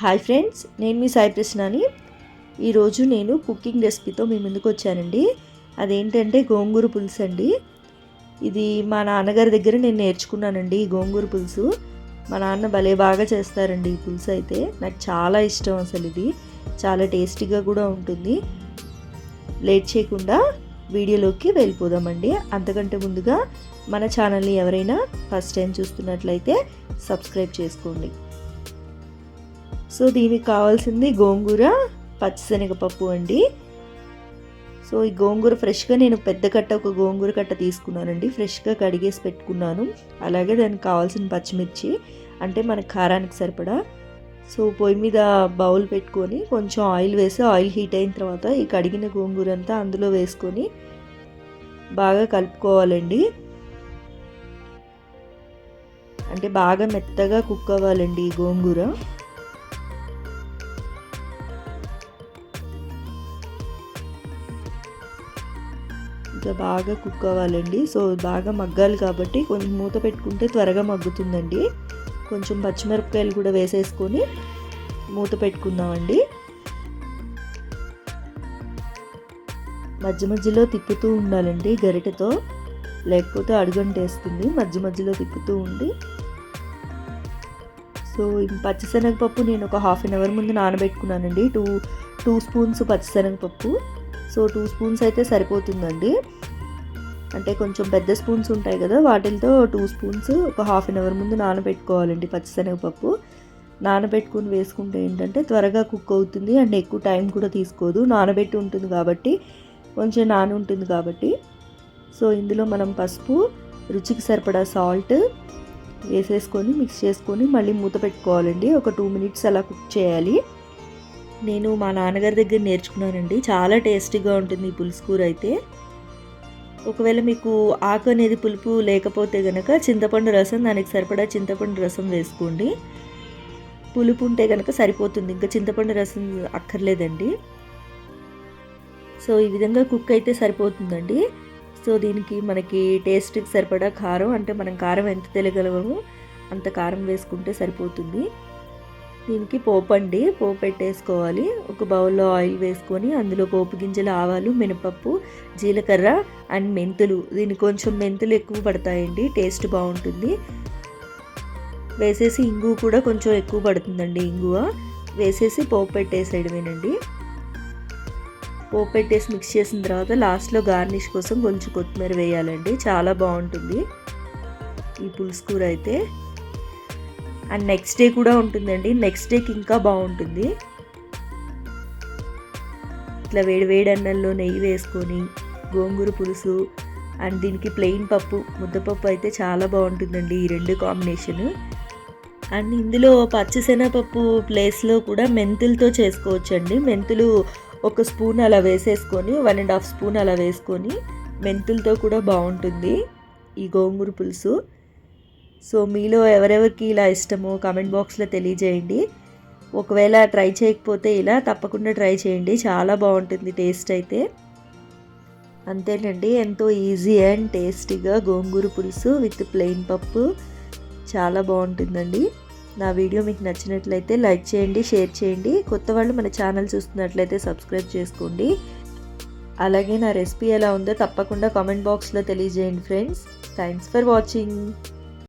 Hi friends, నేను మీ సాయి ప్రశ్నని. ఈరోజు నేను కుకింగ్ రెసిపీతో మీ ముందుకు వచ్చానండి. అదేంటంటే గోంగూర పులుసు అండి. ఇది మా నాన్నగారి దగ్గర నేను నేర్చుకున్నానండి. ఈ గోంగూర పులుసు మా నాన్న భలే బాగా చేస్తారండి. ఈ పులుసు అయితే నాకు చాలా ఇష్టం. అసలు ఇది చాలా టేస్టీగా కూడా ఉంటుంది. లేట్ చేయకుండా వీడియోలోకి వెళ్ళిపోదామండి. అంతకంటే ముందుగా మన ఛానల్ని ఎవరైనా ఫస్ట్ టైం చూస్తున్నట్లయితే సబ్స్క్రైబ్ చేసుకోండి. సో దీనికి కావాల్సింది గోంగూర, పచ్చిశనగపప్పు అండి. సో ఈ గోంగూర ఫ్రెష్గా నేను పెద్ద కట్ట ఒక గోంగూర కట్ట తీసుకున్నానండి. ఫ్రెష్గా కడిగేసి పెట్టుకున్నాను. అలాగే దానికి కావాల్సిన పచ్చిమిర్చి అంటే మన కారానికి సరిపడా. సో పొయ్యి మీద బౌల్ పెట్టుకొని కొంచెం ఆయిల్ వేసి ఆయిల్ హీట్ అయిన తర్వాత ఈ కడిగిన గోంగూర అంతా అందులో వేసుకొని బాగా కలుపుకోవాలండి. అంటే బాగా మెత్తగా కుక్ అవ్వాలండి ఈ గోంగూర. ఇంకా బాగా కుక్ అవ్వాలండి. సో బాగా మగ్గాలి కాబట్టి కొంచెం మూత పెట్టుకుంటే త్వరగా మగ్గుతుందండి. కొంచెం పచ్చిమిరపకాయలు కూడా వేసేసుకొని మూత పెట్టుకుందామండి. మధ్య మధ్యలో తిప్పుతూ ఉండాలండి గరిటెతో, లేకపోతే అడుగంటేస్తుంది. మధ్య మధ్యలో తిప్పుతూ ఉండి. సో పచ్చిశనగపప్పు నేను ఒక హాఫ్ అన్ అవర్ ముందు నానబెట్టుకున్నానండి. టూ స్పూన్స్ పచ్చిశనగపప్పు. సో 2 స్పూన్స్ అయితే సరిపోతుందండి. అంటే కొంచెం పెద్ద స్పూన్స్ ఉంటాయి కదా, వాటితో 2 స్పూన్స్ ఒక హాఫ్ అన్ అవర్ ముందు నానబెట్టుకోవాలండి పచ్చిశనగపప్పు. నానబెట్టుకుని వేసుకుంటే ఏంటంటే త్వరగా కుక్ అవుతుంది అండ్ ఎక్కువ టైం కూడా తీసుకోదు. నానబెట్టి ఉంటుంది కాబట్టి, కొంచెం నాని ఉంటుంది కాబట్టి. సో ఇందులో మనం పసుపు, రుచికి సరిపడా సాల్ట్ వేసేసుకొని మిక్స్ చేసుకొని మళ్ళీ మూత పెట్టుకోవాలండి. ఒక 2 మినిట్స్ అలా కుక్ చేయాలి. నేను మా నాన్నగారి దగ్గర నేర్చుకున్నానండి. చాలా టేస్టీగా ఉంటుంది ఈ పులుసు కూర అయితే. ఒకవేళ మీకు ఆకు అనేది పులుపు లేకపోతే కనుక చింతపండు రసం, దానికి సరిపడా చింతపండు రసం వేసుకోండి. పులుపు ఉంటే కనుక సరిపోతుంది, ఇంకా చింతపండు రసం అక్కర్లేదండి. సో ఈ విధంగా కుక్ అయితే సరిపోతుందండి. సో దీనికి మనకి టేస్ట్కి సరిపడా కారం, అంటే మనం కారం ఎంత తెలియగలమో అంత కారం వేసుకుంటే సరిపోతుంది. దీనికి పోపు అండి, పోపు పెట్టేసుకోవాలి. ఒక బౌల్లో ఆయిల్ వేసుకొని అందులో పోపు గింజలు, ఆవాలు, మినపప్పు, జీలకర్ర అండ్ మెంతులు. దీనికి కొంచెం మెంతులు ఎక్కువ పడతాయండి, టేస్ట్ బాగుంటుంది. వేసేసి ఇంగువ కూడా కొంచెం ఎక్కువ పడుతుందండి. ఇంగువ వేసేసి పోపు పెట్టేసేయడమేనండి. పోపు పెట్టేసి మిక్స్ చేసిన తర్వాత లాస్ట్లో గార్నిష్ కోసం కొంచెం కొత్తిమీర వేయాలండి. చాలా బాగుంటుంది ఈ పులుసు కూర అయితే. అండ్ నెక్స్ట్ డే కూడా ఉంటుందండి. నెక్స్ట్ డేకి ఇంకా బాగుంటుంది. ఇట్లా వేడి అన్నంలో నెయ్యి వేసుకొని గోంగూర పులుసు అండ్ దీనికి ప్లెయిన్ పప్పు, ముద్దపప్పు అయితే చాలా బాగుంటుందండి ఈ రెండు కాంబినేషన్. అండ్ ఇందులో పచ్చిశనగపప్పు ప్లేస్లో కూడా మెంతులతో చేసుకోవచ్చండి. మెంతులు 1 స్పూన్ అలా వేసేసుకొని 1.5 స్పూన్ అలా వేసుకొని మెంతులతో కూడా బాగుంటుంది ఈ గోంగూర పులుసు. సో మీలో ఎవరెవరికి ఇలా ఇష్టమో కామెంట్ బాక్స్లో తెలియజేయండి. ఒకవేళ ట్రై చేయకపోతే ఇలా తప్పకుండా ట్రై చేయండి, చాలా బాగుంటుంది టేస్ట్ అయితే. అంతేనండి, ఎంతో ఈజీ అండ్ టేస్టీగా గోంగూర పులుసు విత్ ప్లెయిన్ పప్పు చాలా బాగుంటుందండి. నా వీడియో మీకు నచ్చినట్లయితే లైక్ చేయండి, షేర్ చేయండి. కొత్త వాళ్ళు మన ఛానల్ చూస్తున్నట్లయితే సబ్స్క్రైబ్ చేసుకోండి. అలాగే నా రెసిపీ ఎలా ఉందో తప్పకుండా కామెంట్ బాక్స్లో తెలియజేయండి ఫ్రెండ్స్. Thanks for watching.